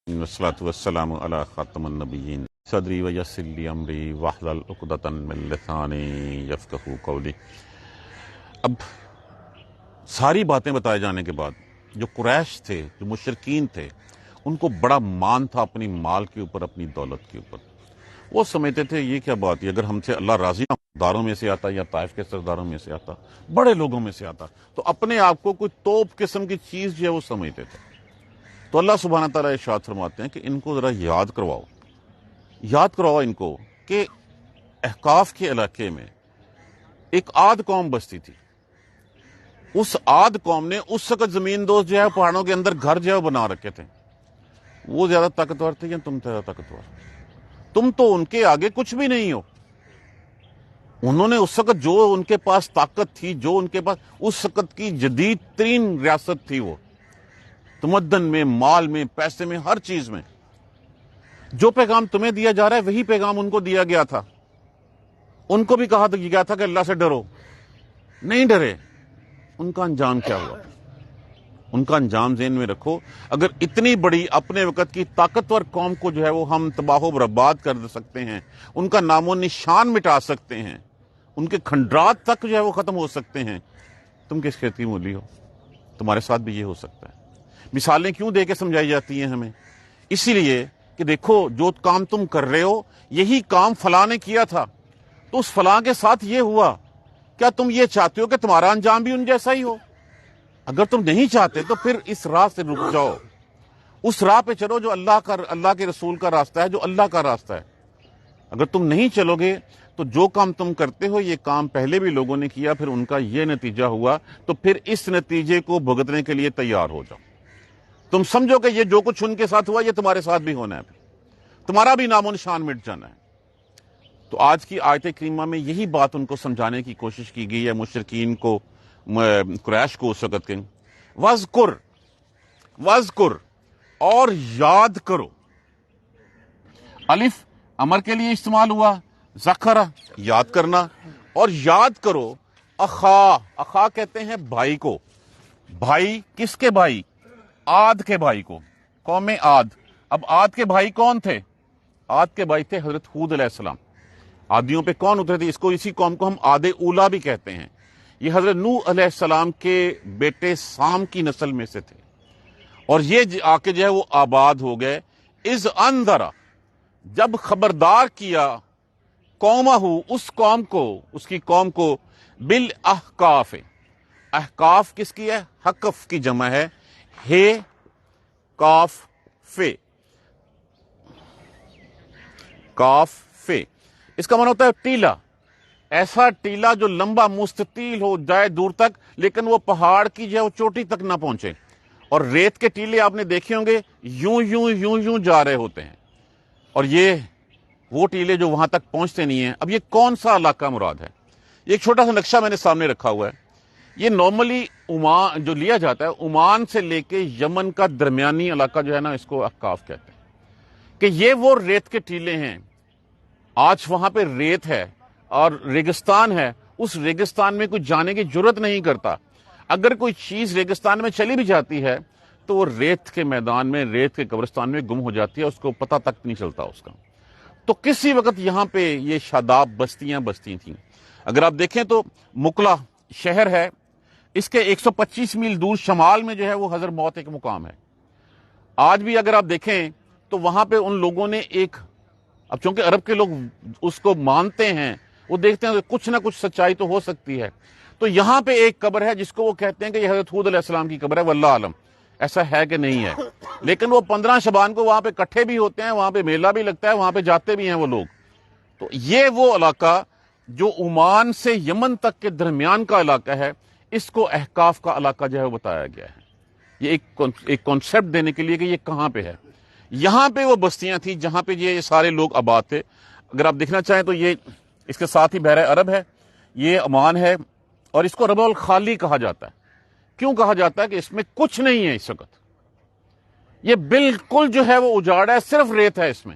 والصلاة والسلام علی خاتم النبیین صدری ویسر لی امری واحلل عقدۃ من لسانی یفقہوا قولی۔ اب ساری باتیں بتائے جانے کے بعد جو قریش تھے، جو مشرکین تھے، ان کو بڑا مان تھا اپنی مال کے اوپر، اپنی دولت کے اوپر۔ وہ سمجھتے تھے یہ کیا بات ہے، اگر ہم سے اللہ راضی نہ داروں میں سے آتا یا طائف کے سرداروں میں سے آتا، بڑے لوگوں میں سے آتا، تو اپنے آپ کو کوئی توپ قسم کی چیز جو ہے وہ سمجھتے تھے۔ تو اللہ سبحانہ تعالیٰ ارشاد فرماتے ہیں کہ ان کو ذرا یاد کرواؤ ان کو کہ احقاف کے علاقے میں ایک عاد قوم بستی تھی۔ اس عاد قوم نے اس وقت زمین دوست جو ہے پہاڑوں کے اندر گھر جو ہے بنا رکھے تھے۔ وہ زیادہ طاقتور تھے یا تم زیادہ طاقتور؟ تم تو ان کے آگے کچھ بھی نہیں ہو۔ انہوں نے اس وقت جو ان کے پاس طاقت تھی، جو ان کے پاس اس وقت کی جدید ترین ریاست تھی، وہ تمدن میں، مال میں، پیسے میں، ہر چیز میں، جو پیغام تمہیں دیا جا رہا ہے وہی پیغام ان کو دیا گیا تھا۔ ان کو بھی کہا گیا تھا کہ اللہ سے ڈرو، نہیں ڈرے۔ ان کا انجام کیا ہوا؟ ان کا انجام ذہن میں رکھو۔ اگر اتنی بڑی اپنے وقت کی طاقتور قوم کو جو ہے وہ ہم تباہ و برباد کر سکتے ہیں، ان کا نام و نشان مٹا سکتے ہیں، ان کے کھنڈرات تک جو ہے وہ ختم ہو سکتے ہیں، تم کس کھیت کی مولی ہو؟ تمہارے ساتھ بھی یہ ہو سکتا ہے۔ مثالیں کیوں دے کے سمجھائی جاتی ہیں ہمیں؟ اسی لیے کہ دیکھو جو کام تم کر رہے ہو یہی کام فلاں نے کیا تھا، تو اس فلاں کے ساتھ یہ ہوا، کیا تم یہ چاہتے ہو کہ تمہارا انجام بھی ان جیسا ہی ہو؟ اگر تم نہیں چاہتے تو پھر اس راہ سے رک جاؤ، اس راہ پہ چلو جو اللہ کے رسول کا راستہ ہے، جو اللہ کا راستہ ہے۔ اگر تم نہیں چلو گے تو جو کام تم کرتے ہو یہ کام پہلے بھی لوگوں نے کیا، پھر ان کا یہ نتیجہ ہوا، تو پھر اس نتیجے کو بھگتنے کے لیے تیار ہو جاؤ۔ تم سمجھو کہ یہ جو کچھ ان کے ساتھ ہوا یہ تمہارے ساتھ بھی ہونا ہے، تمہارا بھی نام و نشان مٹ جانا ہے۔ تو آج کی آیت کریمہ میں یہی بات ان کو سمجھانے کی کوشش کی گئی ہے، مشرکین کو، قریش کو اس وقت کے۔ وَاذْكُرْ اور یاد کرو۔ الف امر کے لیے استعمال ہوا، ذکر یاد کرنا، اور یاد کرو اخا کہتے ہیں بھائی کو۔ بھائی کس کے بھائی؟ عاد کے بھائی کو، قوم عاد۔ اب عاد کے بھائی کون تھے؟ عاد کے بھائی تھے حضرت ہود علیہ السلام۔ عادیوں پہ کون اترے تھے؟ اسی قوم کو ہم عاد اولا بھی کہتے ہیں۔ یہ حضرت نوح علیہ السلام کے بیٹے سام کی نسل میں سے تھے، اور یہ آ کے جو ہے وہ آباد ہو گئے۔ اذ انذر جب خبردار کیا، قومہ اس قوم کو، اس کی قوم کو، بالاحقاف۔ احقاف کس کی ہے؟ حقف کی جمع ہے، ہے کاف فے، کاف فے۔ اس کا معنی ہوتا ہے ٹیلا، ایسا ٹیلا جو لمبا مستطیل ہو جائے دور تک، لیکن وہ پہاڑ کی جو ہے وہ چوٹی تک نہ پہنچے۔ اور ریت کے ٹیلے آپ نے دیکھے ہوں گے، یوں جا رہے ہوتے ہیں، اور یہ وہ ٹیلے جو وہاں تک پہنچتے نہیں ہیں۔ اب یہ کون سا علاقہ مراد ہے؟ یہ ایک چھوٹا سا نقشہ میں نے سامنے رکھا ہوا ہے۔ یہ نارملی عمان جو لیا جاتا ہے، عمان سے لے کے یمن کا درمیانی علاقہ جو ہے نا، اس کو احقاف کہتے ہیں، کہ یہ وہ ریت کے ٹیلے ہیں۔ آج وہاں پہ ریت ہے اور ریگستان ہے، اس ریگستان میں کوئی جانے کی جرت نہیں کرتا۔ اگر کوئی چیز ریگستان میں چلی بھی جاتی ہے تو وہ ریت کے میدان میں، ریت کے قبرستان میں گم ہو جاتی ہے، اس کو پتہ تک نہیں چلتا اس کا۔ تو کسی وقت یہاں پہ یہ شاداب بستیاں بستی تھیں۔ اگر آپ دیکھیں تو مکلا شہر ہے، اس کے 125 میل دور شمال میں جو ہے وہ حضر موت ایک مقام ہے۔ آج بھی اگر آپ دیکھیں تو وہاں پہ ان لوگوں نے ایک، اب چونکہ عرب کے لوگ اس کو مانتے ہیں، وہ دیکھتے ہیں کہ کچھ نہ کچھ سچائی تو ہو سکتی ہے، تو یہاں پہ ایک قبر ہے جس کو وہ کہتے ہیں کہ یہ حضرت ہود علیہ السلام کی قبر ہے، واللہ عالم ایسا ہے کہ نہیں ہے۔ لیکن وہ 15 شعبان کو وہاں پہ اکٹھے بھی ہوتے ہیں، وہاں پہ میلہ بھی لگتا ہے، وہاں پہ جاتے بھی ہیں وہ لوگ۔ تو یہ وہ علاقہ جو عمان سے یمن تک کے درمیان کا علاقہ ہے، اس کو احقاف کا علاقہ جو ہے وہ بتایا گیا ہے۔ یہ ایک کانسیپٹ دینے کے لیے کہ یہ کہاں پہ ہے۔ یہاں پہ وہ بستیاں تھیں جہاں پہ یہ سارے لوگ آباد تھے۔ اگر آپ دیکھنا چاہیں تو یہ اس کے ساتھ ہی بحر عرب ہے، یہ عمان ہے، اور اس کو ربع الخالی کہا جاتا ہے۔ کیوں کہا جاتا ہے؟ کہ اس میں کچھ نہیں ہے اس وقت، یہ بالکل جو ہے وہ اجاڑ ہے، صرف ریت ہے اس میں۔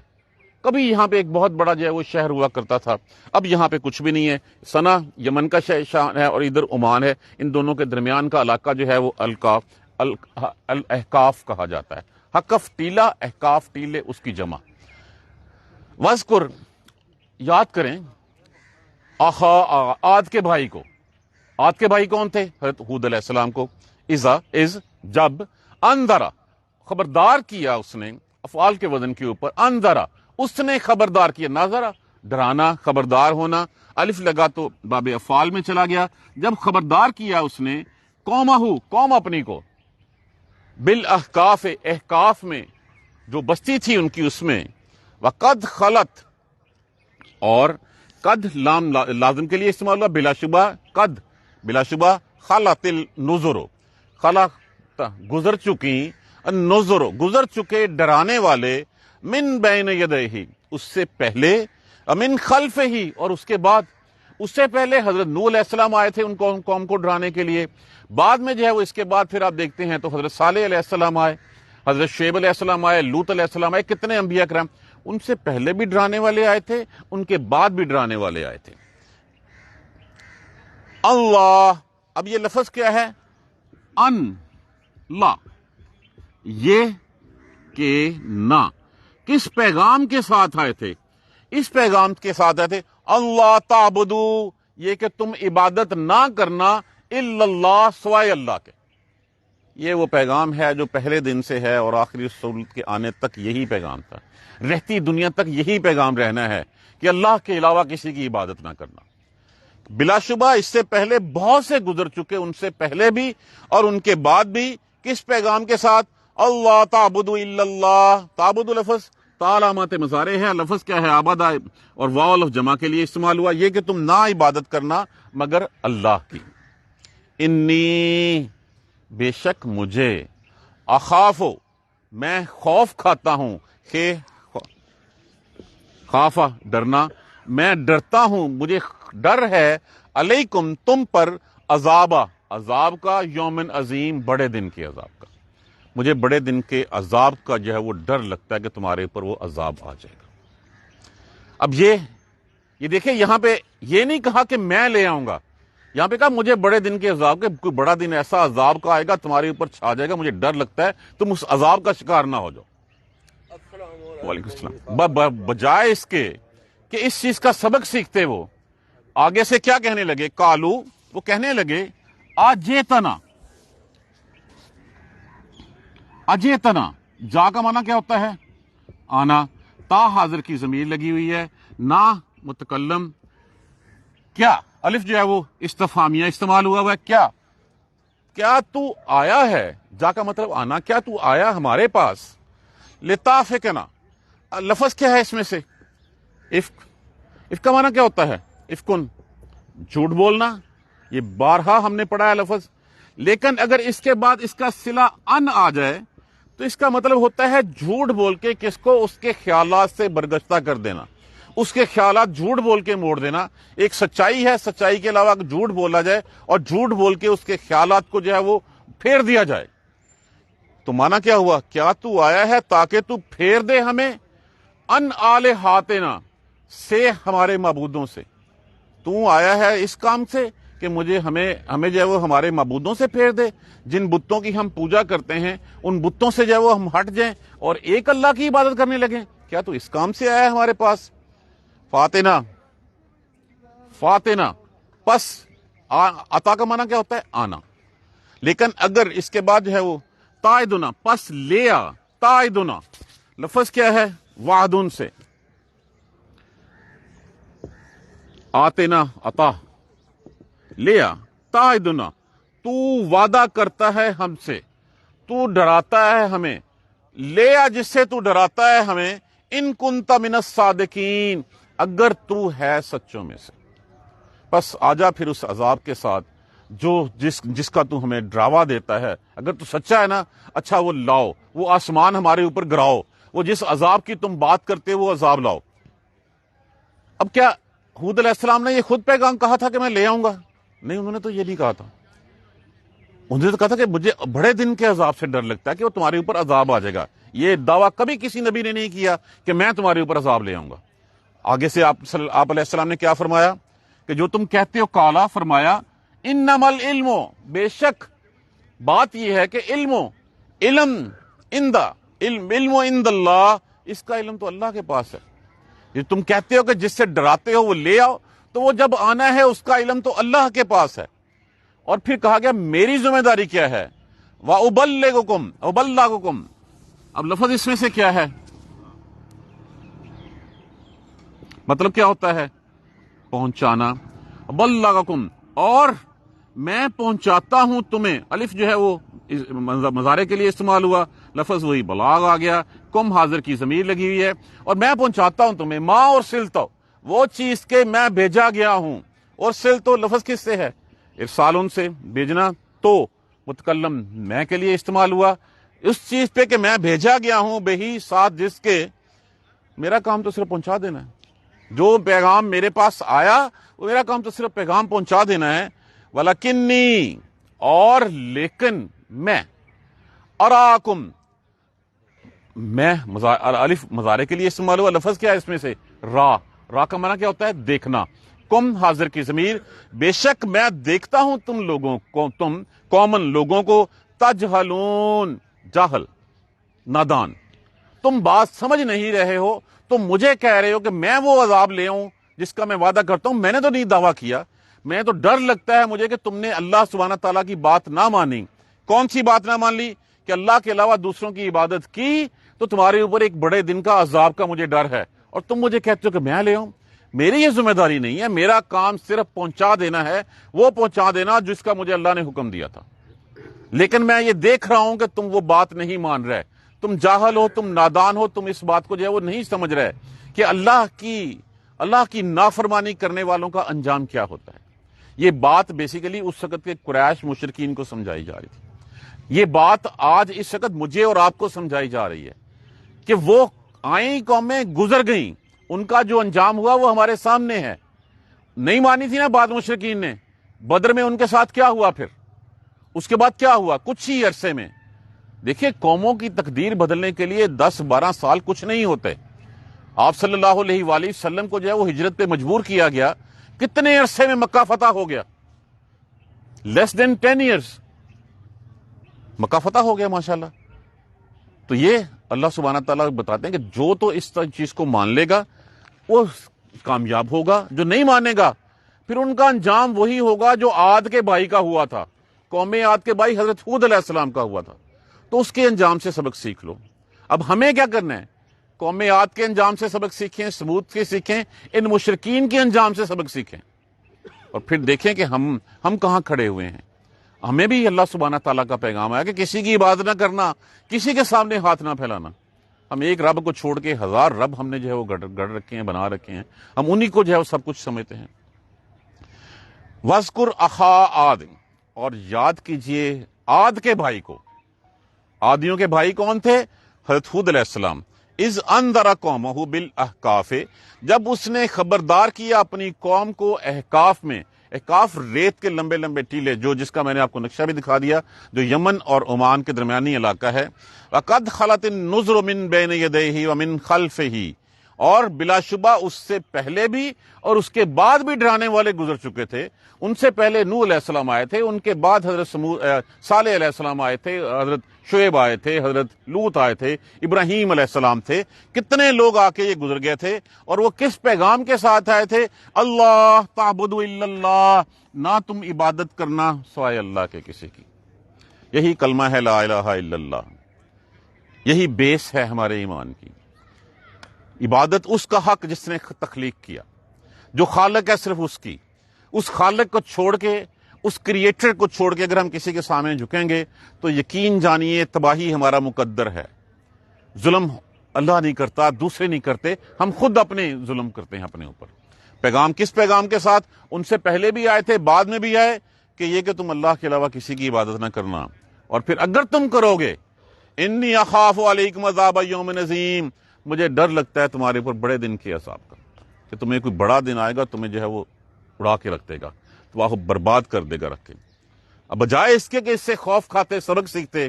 کبھی یہاں پہ ایک بہت بڑا جو ہے وہ شہر ہوا کرتا تھا، اب یہاں پہ کچھ بھی نہیں ہے۔ سنا یمن کا شہر ہے اور ادھر عمان ہے، ان دونوں کے درمیان کا علاقہ جو ہے وہ الاحقاف کہا جاتا ہے۔ حقف ٹیلا، احقاف ٹیلے اس کی جمع. وذکر یاد کریں اخا عاد کے بھائی کو. عاد کے بھائی کون تھے؟ حضرت ہود علیہ السلام کو. از جب انذرا خبردار کیا اس نے، افعال کے وزن کے اوپر انذرا اس نے خبردار کیا. ناظرا ڈرانا، خبردار ہونا، الف لگا تو باب افعال میں چلا گیا. جب خبردار کیا اس نے قومہ، قوم اپنی کو، بالاحقاف احقاف میں جو بستی تھی ان کی اس میں، وقد خلت اور قد لام لازم کے لیے استعمال ہوا، بلا شبہ قد بلا شبہ خلت النذر، خلت گزر چکی، النذر گزر چکے ڈرانے والے، من بین یدیہ اس سے پہلے، من خلفہ اور اس کے بعد. اس سے پہلے حضرت نوح علیہ السلام آئے تھے ان قوم کو ڈرانے کے لیے. بعد میں جو ہے وہ اس کے بعد پھر آپ دیکھتے ہیں تو حضرت صالح علیہ السلام آئے، حضرت شعیب علیہ السلام آئے، لوط علیہ السلام آئے. کتنے انبیاء کرام، ان سے پہلے بھی ڈرانے والے آئے تھے، ان کے بعد بھی ڈرانے والے آئے تھے. اللہ، اب یہ لفظ کیا ہے؟ ان لا، یہ کہ نہ کس پیغام کے ساتھ آئے تھے؟ اس پیغام کے ساتھ آئے تھے اللہ تعبدو، یہ کہ تم عبادت نہ کرنا، الا اللہ سوائے اللہ کے. یہ وہ پیغام ہے جو پہلے دن سے ہے اور آخری رسولت کے آنے تک یہی پیغام تھا. رہتی دنیا تک یہی پیغام رہنا ہے کہ اللہ کے علاوہ کسی کی عبادت نہ کرنا. بلا شبہ اس سے پہلے بہت سے گزر چکے، ان سے پہلے بھی اور ان کے بعد بھی. کس پیغام کے ساتھ؟ اللہ تعبدو الا اللہ. تعبد لفظ تا علامات مضارع ہے، لفظ کیا ہے؟ عبد، اور واو لفظ جمع کے لیے استعمال ہوا، یہ کہ تم نہ عبادت کرنا مگر اللہ کی. انی بے شک مجھے، اخافو میں خوف کھاتا ہوں، کہ خوفا ڈرنا، میں ڈرتا ہوں، مجھے ڈر ہے، علیکم تم پر، عذاب کا، یومن عظیم بڑے دن کے عذاب کا. مجھے بڑے دن کے عذاب کا جو ہے وہ ڈر لگتا ہے کہ تمہارے اوپر وہ عذاب آ جائے گا. اب یہ دیکھیں یہاں پہ یہ نہیں کہا کہ میں لے آؤں گا، یہاں پہ کہا مجھے بڑے دن کے عذاب کے، کوئی بڑا دن ایسا عذاب کا آئے گا تمہارے اوپر چھا جائے گا، مجھے ڈر لگتا ہے تم اس عذاب کا شکار نہ ہو جاؤ. وعلیکم السلام. بجائے اس کے کہ اس چیز کا سبق سیکھتے وہ آگے سے کیا کہنے لگے؟ کالو، وہ کہنے لگے اجیتنا. اجیتنا جا کا معنی کیا ہوتا ہے؟ آنا. تا حاضر کی ضمیر لگی ہوئی ہے، نا متکلم، کیا الف جو ہے وہ استفہامیہ استعمال ہوا ہے. کیا تو آیا ہے؟ جا کا مطلب آنا، کیا تو آیا ہمارے پاس؟ لتافکنا، لفظ کیا ہے اس میں سے؟ افک کا معنی کیا ہوتا ہے؟ افکن، جھوٹ بولنا. یہ بارہا ہم نے پڑھا ہے لفظ. لیکن اگر اس کے بعد اس کا صلہ ان آ جائے تو اس کا مطلب ہوتا ہے جھوٹ بول کے کس کو؟ اس کے خیالات سے برگشتہ کر دینا، اس کے خیالات جھوٹ بول کے موڑ دینا. ایک سچائی ہے، سچائی کے علاوہ جھوٹ بولا جائے اور جھوٹ بول کے اس کے خیالات کو جو ہے وہ پھیر دیا جائے. تو معنی کیا ہوا؟ کیا تو آیا ہے تاکہ تو پھیر دے ہمیں، ان آلہاتنا سے، ہمارے معبودوں سے. تو آیا ہے اس کام سے کہ ہمیں جو ہے وہ ہمارے معبودوں سے پھیر دے، جن بتوں کی ہم پوجا کرتے ہیں ان بتوں سے جو ہے وہ ہم ہٹ جائیں اور ایک اللہ کی عبادت کرنے لگیں. کیا تو اس کام سے آیا ہے ہمارے پاس؟ فاتنا پس عطا کا معنی کیا ہوتا ہے؟ آنا. لیکن اگر اس کے بعد جو ہے وہ تائدنا پس لیا، تائدنا لفظ کیا ہے؟ وعدن سے. آتنا عطا، لیا، تائدنا تو وعدہ کرتا ہے ہم سے، تو ڈراتا ہے ہمیں. لیا جس سے تو ڈراتا ہے ہمیں، ان کنت من الصادقین اگر تو ہے سچوں میں سے. بس آجا پھر اس عذاب کے ساتھ جو جس کا تو ہمیں ڈراوا دیتا ہے. اگر تو سچا ہے نا، اچھا وہ لاؤ، وہ آسمان ہمارے اوپر گراؤ، وہ جس عذاب کی تم بات کرتے وہ عذاب لاؤ. اب کیا ہود علیہ السلام نے یہ خود پیغام کہا تھا کہ میں لے آؤں گا؟ نہیں، انہوں نے تو یہ نہیں کہا تھا. انہوں نے تو کہا تھا کہ مجھے بڑے دن کے عذاب سے ڈر لگتا ہے کہ وہ تمہارے اوپر عذاب آ جائے گا. یہ دعویٰ کبھی کسی نبی نے نہیں کیا کہ میں تمہارے اوپر عذاب لے آؤں گا. آگے سے آپ علیہ السلام نے کیا فرمایا کہ جو تم کہتے ہو، کالا فرمایا، انما العلم، بے شک بات یہ ہے کہ علم اندا علم عند اللہ، اس کا علم تو اللہ کے پاس ہے. یہ تم کہتے ہو کہ جس سے ڈراتے ہو وہ لے آؤ، تو وہ جب آنا ہے اس کا علم تو اللہ کے پاس ہے. اور پھر کہا گیا میری ذمہ داری کیا ہے، وَأُبَلِّغُكُمْ أُبَلَّغُكُمْ. اب لفظ اس میں سے کیا ہے، مطلب کیا ہوتا ہے، پہنچانا. بلغکم، اور میں پہنچاتا ہوں تمہیں. الف جو ہے وہ مضارع کے لیے استعمال ہوا، لفظ وہی بلاغ آ گیا، کم حاضر کی ضمیر لگی ہوئی ہے. اور میں پہنچاتا ہوں تمہیں ما اور سلتو، وہ چیز کے میں بھیجا گیا ہوں. اور سلتو لفظ کس سے ہے، ارسالن سے، بھیجنا. تو متکلم میں کے لیے استعمال ہوا اس چیز پہ کہ میں بھیجا گیا ہوں، بہی ساتھ جس کے میرا کام تو صرف پہنچا دینا ہے. جو پیغام میرے پاس آیا وہ میرا کام تو صرف پیغام پہنچا دینا ہے. وَلَكِنِّي، اور لیکن میں، اراکم، میں الف مضارع کے لیے استعمال ہوا، لفظ کیا ہے اس میں سے، را کا معنی کیا ہوتا ہے، دیکھنا. کم حاضر کی ضمیر، بے شک میں دیکھتا ہوں تم لوگوں کو، تم کامن لوگوں کو، تجہلون، جاہل، نادان، تم بات سمجھ نہیں رہے ہو. تم مجھے کہہ رہے ہو کہ میں وہ عذاب لے آؤں جس کا میں وعدہ کرتا ہوں. میں نے تو نہیں دعویٰ کیا، میں تو ڈر لگتا ہے مجھے کہ تم نے اللہ سبحانہ تعالیٰ کی بات نہ مانی. کون سی بات نہ مان لی، کہ اللہ کے علاوہ دوسروں کی عبادت کی تو تمہارے اوپر ایک بڑے دن کا عذاب کا مجھے ڈر ہے. اور تم مجھے کہتے ہو کہ میں لے آؤں. میری یہ ذمہ داری نہیں ہے، میرا کام صرف پہنچا دینا ہے، وہ پہنچا دینا جس کا مجھے اللہ نے حکم دیا تھا. لیکن میں یہ دیکھ رہا ہوں کہ تم وہ بات نہیں مان رہے، تم جاہل ہو، تم نادان ہو، تم اس بات کو جو ہے وہ نہیں سمجھ رہے کہ اللہ کی نافرمانی کرنے والوں کا انجام کیا ہوتا ہے. یہ بات بیسیکلی اس وقت کے قریش مشرکین کو سمجھائی جا رہی تھی. یہ بات آج اس وقت مجھے اور آپ کو سمجھائی جا رہی ہے کہ وہ آئیں قومیں گزر گئیں، ان کا جو انجام ہوا وہ ہمارے سامنے ہے. نہیں مانی تھی نا بات مشرکین نے. بدر میں ان کے ساتھ کیا ہوا، پھر اس کے بعد کیا ہوا، کچھ ہی عرصے میں. دیکھیے قوموں کی تقدیر بدلنے کے لیے 10-12 سال کچھ نہیں ہوتے. آپ صلی اللہ علیہ وآلہ وسلم کو جو ہے وہ ہجرت پہ مجبور کیا گیا، کتنے عرصے میں مکہ فتح ہو گیا، لیس دین 10 ایئرز مکہ فتح ہو گیا ماشاءاللہ. تو یہ اللہ سبحانہ تعالیٰ بتاتے ہیں کہ جو تو اس چیز کو مان لے گا وہ کامیاب ہوگا، جو نہیں مانے گا پھر ان کا انجام وہی ہوگا جو عاد کے بھائی کا ہوا تھا. قوم عاد کے بھائی حضرت ہود علیہ السلام کا ہوا تھا. تو اس کے انجام سے سبق سیکھ لو. اب ہمیں کیا کرنا ہے، قوم عاد کے انجام سے سبق سیکھیں، سمود کے سیکھیں، ان مشرکین کے انجام سے سبق سیکھیں، اور پھر دیکھیں کہ ہم کہاں کھڑے ہوئے ہیں. ہمیں بھی اللہ سبحانہ تعالیٰ کا پیغام آیا کہ کسی کی عبادت نہ کرنا، کسی کے سامنے ہاتھ نہ پھیلانا. ہم ایک رب کو چھوڑ کے 1000 رب ہم نے جو ہے وہ گڑھ رکھے ہیں، بنا رکھے ہیں. ہم انہی کو جو ہے وہ سب کچھ سمجھتے ہیں. وَاذْكُرْ أَخَا عَادٍ، اور یاد کیجئے عاد کے بھائی کو. عادیوں کے بھائی کون تھے، حضرت ہود علیہ السلام. اذ انذر قومہ بالاحقاف، جب اس نے خبردار کیا اپنی قوم کو احقاف میں. احقاف ریت کے لمبے لمبے ٹیلے، جس کا میں نے آپ کو نقشہ بھی دکھا دیا، جو یمن اور عمان کے درمیانی علاقہ ہے. وَقَدْ خَلَتِ النُّذُرُ مِن بَيْنِ يَدَيْهِ وَمِن خَلْفِهِ، اور بلا شبہ اس سے پہلے بھی اور اس کے بعد بھی ڈرانے والے گزر چکے تھے. ان سے پہلے نوح علیہ السلام آئے تھے، ان کے بعد حضرت صالح علیہ السلام آئے تھے، حضرت شعیب آئے تھے، حضرت لوط آئے تھے، ابراہیم علیہ السلام تھے. کتنے لوگ آ کے یہ گزر گئے تھے، اور وہ کس پیغام کے ساتھ آئے تھے، اللہ تعبدوا الا اللہ، نہ تم عبادت کرنا سوائے اللہ کے کسی کی. یہی کلمہ ہے لا الہ الا اللہ، یہی بیس ہے ہمارے ایمان کی. عبادت اس کا حق جس نے تخلیق کیا، جو خالق ہے صرف اس کی. اس خالق کو چھوڑ کے، اس کریٹر کو چھوڑ کے اگر ہم کسی کے سامنے جھکیں گے تو یقین جانیے تباہی ہمارا مقدر ہے. ظلم اللہ نہیں کرتا، دوسرے نہیں کرتے، ہم خود اپنے ظلم کرتے ہیں اپنے اوپر. پیغام کس پیغام کے ساتھ، ان سے پہلے بھی آئے تھے، بعد میں بھی آئے، کہ یہ کہ تم اللہ کے علاوہ کسی کی عبادت نہ کرنا. اور پھر اگر تم کرو گے، انی اخاف علیکم عذاب یوم عظیم، مجھے ڈر لگتا ہے تمہارے اوپر بڑے دن کے عذاب کا، کہ تمہیں کوئی بڑا دن آئے گا، تمہیں جو ہے وہ اڑا کے رکھ دے گا، تو وہ برباد کر دے گا رکھ کے. اب بجائے اس کے کہ اس سے خوف کھاتے، سبق سیکھتے،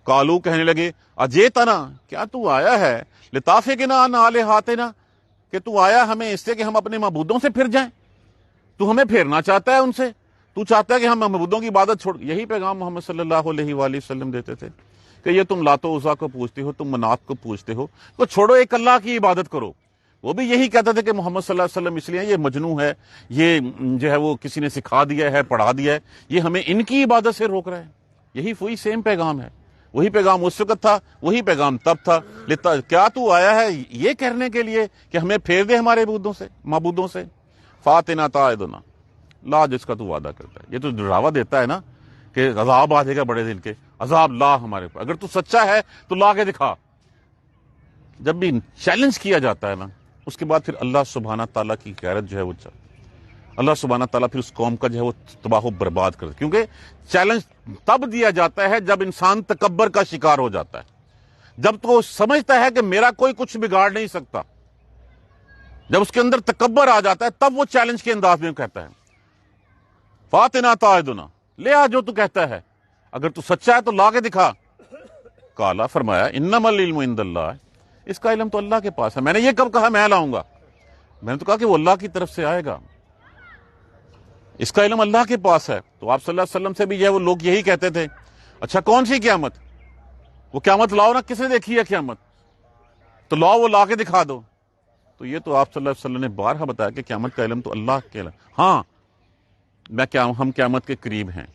کالو کہنے لگے اجیتنا، کیا تو آیا ہے، لتافکنا عن آلہتنا، کہ تو آیا ہمیں اس سے کہ ہم اپنے معبودوں سے پھر جائیں. تو ہمیں پھیرنا چاہتا ہے ان سے، تو چاہتا ہے کہ ہم معبودوں کی عبادت چھوڑ. یہی پیغام محمد صلی اللہ علیہ وآلہ وسلم دیتے تھے کہ یہ تم لات و عزا کو پوجتے ہو، تم منات کو پوجتے ہو، تو چھوڑو، ایک اللہ کی عبادت کرو۔ وہ بھی یہی کہتے تھے کہ محمد صلی اللہ علیہ وسلم اس لیے یہ مجنون ہے، یہ جو ہے وہ کسی نے سکھا دیا ہے، پڑھا دیا ہے، یہ ہمیں ان کی عبادت سے روک رہا ہے۔ یہی وہی سیم پیغام ہے، وہی پیغام اس وقت تھا، وہی پیغام تب تھا۔ کیا تو آیا ہے یہ کہنے کے لیے کہ ہمیں پھیر دے ہمارے معبودوں سے؟ فاتنا تعدنا، لا، جس کا تو وعدہ کرتا ہے، یہ تو ڈراوا دیتا ہے نا کہ عذاب آ جائے گا بڑے دن کے، عذاب لا ہمارے پر، اگر تو سچا ہے تو لا کے دکھا۔ جب بھی چیلنج کیا جاتا ہے نا، اس کے بعد پھر اللہ سبحانہ تعالیٰ کی غیرت جو ہے وہ اللہ سبحانہ تعالیٰ پھر اس قوم کا جو ہے وہ تباہ و برباد کرتا ہے، کیونکہ چیلنج تب دیا جاتا ہے جب انسان تکبر کا شکار ہو جاتا ہے، جب تو وہ سمجھتا ہے کہ میرا کوئی کچھ بگاڑ نہیں سکتا، جب اس کے اندر تکبر آ جاتا ہے تب وہ چیلنج کے انداز میں کہتا ہے فاتنا تعدنا، لے آ جو تو کہتا ہے، اگر تو سچا ہے تو لا کے دکھا۔ کالا، فرمایا، انما العلم عند اللہ، اس کا علم تو اللہ کے پاس ہے۔ میں نے یہ کب کہا میں لاؤں گا؟ میں نے تو کہا کہ وہ اللہ کی طرف سے آئے گا، اس کا علم اللہ کے پاس ہے۔ تو آپ صلی اللہ علیہ وسلم سے بھی وہ لوگ یہی کہتے تھے، اچھا کون سی قیامت؟ وہ قیامت لاؤ نا، کس نے دیکھی ہے قیامت؟ تو لاؤ، وہ لا کے دکھا دو۔ تو یہ تو آپ صلی اللہ علیہ وسلم نے بارہا بتایا کہ قیامت کا علم تو اللہ کے علم، ہاں ہم قیامت کے قریب ہیں۔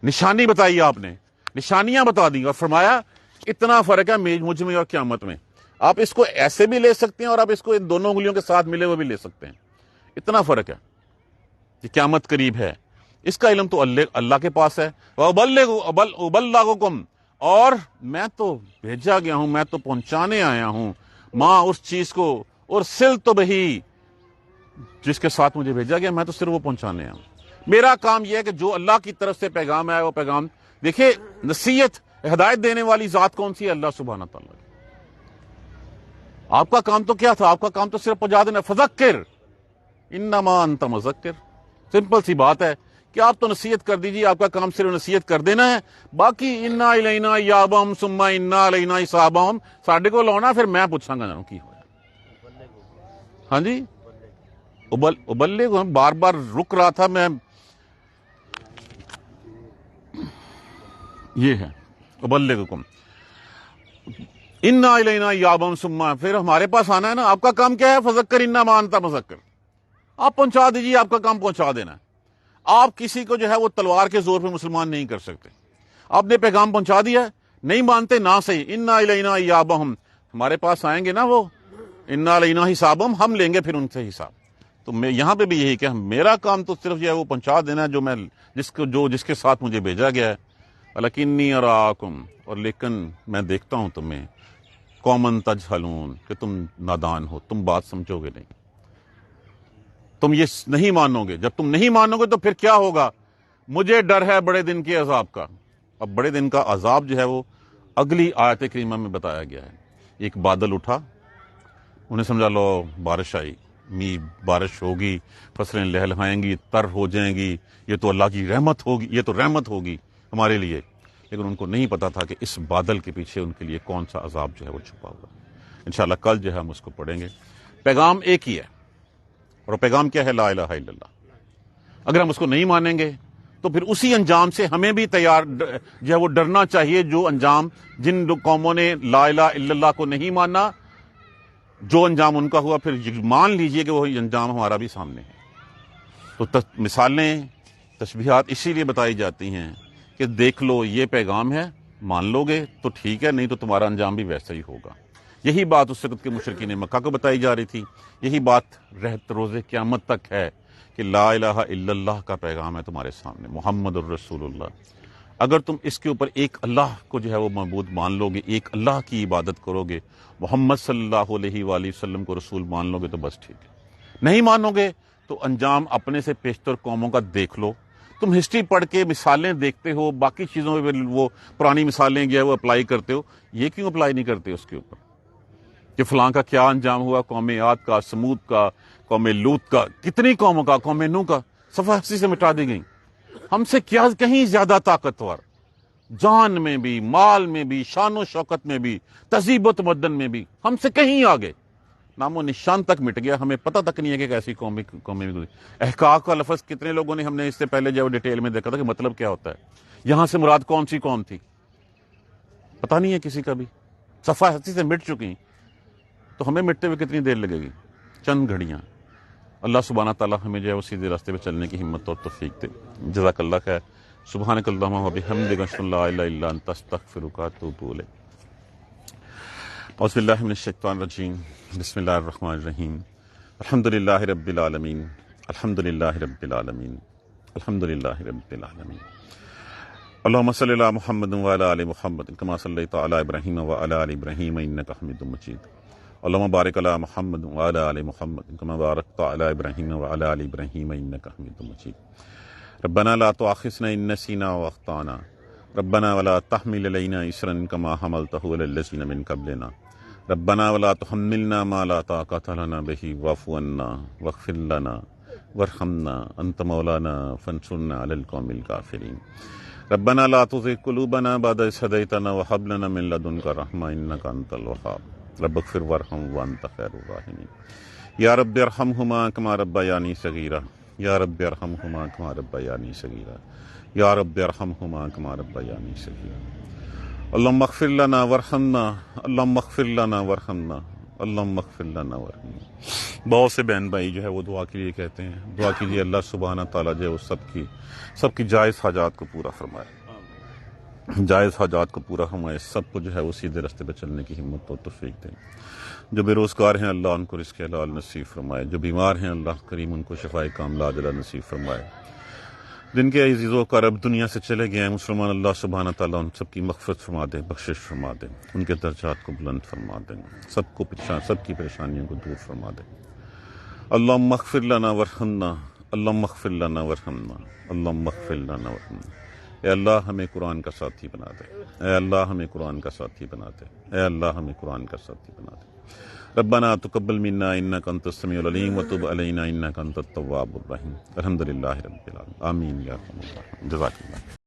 نشانی بتائی آپ نے، نشانیاں بتا دی، اور فرمایا اتنا فرق ہے مجھ میں اور قیامت میں، آپ اس کو ایسے بھی لے سکتے ہیں اور آپ اس کو ان دونوں انگلیوں کے ساتھ ملے ہوئے بھی لے سکتے ہیں، اتنا فرق ہے کہ قیامت قریب ہے۔ اس کا علم تو اللہ کے پاس ہے۔ وَأُبَلِّغُكُمْ، اور میں تو بھیجا گیا ہوں، میں تو پہنچانے آیا ہوں، ماں اس چیز کو، اور سل تو بہی، جس کے ساتھ مجھے بھیجا گیا، میں تو صرف وہ پہنچانے آیا ہوں۔ میرا کام یہ ہے کہ جو اللہ کی طرف سے پیغام ہے وہ پیغام، دیکھیں نصیحت، ہدایت دینے والی ذات کون سی ہے؟ اللہ سبحانہ تعالیٰ۔ آپ کا کام تو کیا تھا؟ آپ کا کام تو صرف پہنچا دینا، فذکر انما انت مذکر، سمپل سی بات ہے کہ آپ تو نصیحت کر دیجیے، آپ کا کام صرف نصیحت کر دینا ہے، باقی انا الینا ایابہم ثم انا علینا حسابہم، ساڈے کو لاؤنا، پھر میں پوچھاں گا کی ہوا۔ ہاں جی، ابلغ، بار بار رک رہا تھا میں، یہ ہے ابلغکم انا الینا ایابہم ثم، پھر ہمارے پاس آنا ہے نا۔ آپ کا کام کیا ہے؟ فذکر انما انت مذکر، آپ پہنچا دیجیے، آپ کا کام پہنچا دینا ہے۔ آپ کسی کو جو ہے وہ تلوار کے زور پہ مسلمان نہیں کر سکتے۔ آپ نے پیغام پہنچا دیا، نہیں مانتے نہ صحیح، انا الینا ایابہم، ہمارے پاس آئیں گے نا وہ، انا الینا حسابہم، ہم لیں گے پھر ان سے حساب۔ تو میں یہاں پہ بھی یہی کہ میرا کام تو صرف جو ہے وہ پہنچا دینا ہے، جو میں جس کے ساتھ مجھے بھیجا گیا ہے۔ ولکنی اراکم، اور لیکن میں دیکھتا ہوں تمہیں، قومن تجہلون، کہ تم نادان ہو، تم بات سمجھو گے نہیں، تم یہ نہیں مانو گے۔ جب تم نہیں مانو گے تو پھر کیا ہوگا؟ مجھے ڈر ہے بڑے دن کے عذاب کا۔ اب بڑے دن کا عذاب جو ہے وہ اگلی آیت کریمہ میں بتایا گیا ہے۔ ایک بادل اٹھا، انہیں سمجھا لو بارش آئی، بارش ہوگی، فصلیں لہلہائیں گی، تر ہو جائیں گی، یہ تو اللہ کی رحمت ہوگی، یہ تو رحمت ہوگی ہمارے لیے۔ لیکن ان کو نہیں پتا تھا کہ اس بادل کے پیچھے ان کے لیے کون سا عذاب جو ہے وہ چھپا ہوا ہے۔ انشاءاللہ کل جو ہے ہم اس کو پڑھیں گے۔ پیغام ایک ہی ہے، اور پیغام کیا ہے؟ لا الہ الا اللہ۔ اگر ہم اس کو نہیں مانیں گے تو پھر اسی انجام سے ہمیں بھی تیار جو ہے وہ ڈرنا چاہیے، جو انجام جن قوموں نے لا الہ الا اللہ کو نہیں مانا، جو انجام ان کا ہوا، پھر مان لیجئے کہ وہی انجام ہمارا بھی سامنے ہے۔ تو مثالیں، تشبیہات اسی لیے بتائی جاتی ہیں کہ دیکھ لو یہ پیغام ہے، مان لو گے تو ٹھیک ہے، نہیں تو تمہارا انجام بھی ویسا ہی ہوگا۔ یہی بات اس وقت کے مشرکین مکہ کو بتائی جا رہی تھی، یہی بات رہت روز قیامت تک ہے کہ لا الہ الا اللہ کا پیغام ہے تمہارے سامنے، محمد الرسول اللہ۔ اگر تم اس کے اوپر ایک اللہ کو جو ہے وہ معبود مان لو گے، ایک اللہ کی عبادت کرو گے، محمد صلی اللہ علیہ وآلہ وسلم کو رسول مان لو گے تو بس ٹھیک ہے۔ نہیں مانو گے تو انجام اپنے سے پیشتر قوموں کا دیکھ لو۔ تم ہسٹری پڑھ کے مثالیں دیکھتے ہو، باقی چیزوں پہ وہ پرانی مثالیں جو ہے وہ اپلائی کرتے ہو، یہ کیوں اپلائی نہیں کرتے اس کے اوپر کہ فلاں کا کیا انجام ہوا، قوم عاد کا، سمود کا، قوم لوط کا، کتنی قوموں کا، قوم نوح کا صفحہ ہستی سے مٹا دی گئی۔ ہم سے کیا کہیں زیادہ طاقتور، جان میں بھی، مال میں بھی، شان و شوکت میں بھی، تہذیب و تمدن میں بھی ہم سے کہیں آگے، نام و نشان تک مٹ گیا، ہمیں پتہ تک نہیں ہے کہ ایسی قومی گزری۔ احقاق کا لفظ کتنے لوگوں نے ہم نے اس سے پہلے جو ڈیٹیل میں دیکھا تھا کہ مطلب کیا ہوتا ہے، یہاں سے مراد کون سی قوم تھی، پتہ نہیں ہے کسی کا بھی، صفحہ ہستی سے مٹ چکی، تو ہمیں مٹتے ہوئے کتنی دیر لگے گی؟ چند گھڑیاں۔ اللہ سبحانہ تعالیٰ ہمیں جو ہے وہ سیدھے راستے پہ چلنے کی ہمت اور توفیق دے۔ جزاک اللہ خیر۔ سبحانک اللہم و بحمدک اشہد ان لا الہ الا انت استغفرک و اتوب الیک۔ اعوذ باللہ من الشیطان الرجیم، بسم اللہ الرحمن الرحیم، الحمدللہ رب العالمین، الحمدللہ رب العالمین، الحمدللہ رب العالمین۔ اللہم صلی علی محمد وعلی آل محمد کما صلیت علی ابراہیم وعلی آل ابراہیم انک حمید مجید۔ اللہم بارک علی محمد وعلی آل محمد کما بارکت علی ابراہیم وعلی آل ابراہیم انک حمید مجید۔ ربنا لا تؤاخذنا ان نسینا واخطانا ربنا ولا تحمل علینا اصرا کما حملتہ علی الذین من قبلنا ربنا ولا تحملنا ما لا طاقۃ لنا به واعف عنا واغفر لنا وارحمنا انت مولانا فانصرنا علی القوم الکافرین۔ ربنا لا تزغ قلوبنا بعد إذ هديتنا وهب لنا من لدنك رحمة إنك أنت الوهاب رب اغفر وارحم وأنت خير الراحمين يا رب ارحمهما كما ربياني صغيرا يا رب ارحمهما كما ربياني صغيرا يا رب ارحمهما كما ربياني صغيرا اللهم اغفر لنا وارحمنا اللهم اغفر لنا وارحمنا اللهم اغفر لنا وارحمنا۔ بہت سے بہن بھائی جو ہے وہ دعا کے لیے کہتے ہیں، دعا کیجیے اللہ سبحانہ تعالیٰ جو ہے وہ سب کی جائز حاجات کو پورا فرمائے، جائز حاجات کو پورا فرمائے، سب کو جو ہے وہ سیدھے راستے پہ چلنے کی ہمت اور توفیق دیں۔ جو بے روزگار ہیں اللہ ان کو رزق حلال نصیب فرمائے، جو بیمار ہیں اللہ کریم ان کو شفائے کاملہ عاجلہ نصیب فرمائے، جن کے عزیز و اقارب دنیا سے چلے گئے ہیں مسلمان اللہ سبحانہ تعالیٰ ان سب کی مغفرت فرما دے، بخشش فرما دے، ان کے درجات کو بلند فرما دیں، سب کی پریشانیوں کو دور فرما دے۔ اللہم اغفر لنا وارحمنا اللہم اغفر لنا وارحمنا اللہم اغفر لنا وارحمنا۔ اے اللہ ہمیں قرآن کا ساتھی بنا دے، اے اللہ ہمیں قرآن کا ساتھی بنا دے، اے اللہ ہمیں قرآن کا ساتھی بنا دے۔ ربنا تقبل منا انک انت السمیع العلیم وتب علینا انک انت التواب الرحیم۔ الحمدللہ رب العالمین، آمین یا رب العالمین۔ جزاک اللہ۔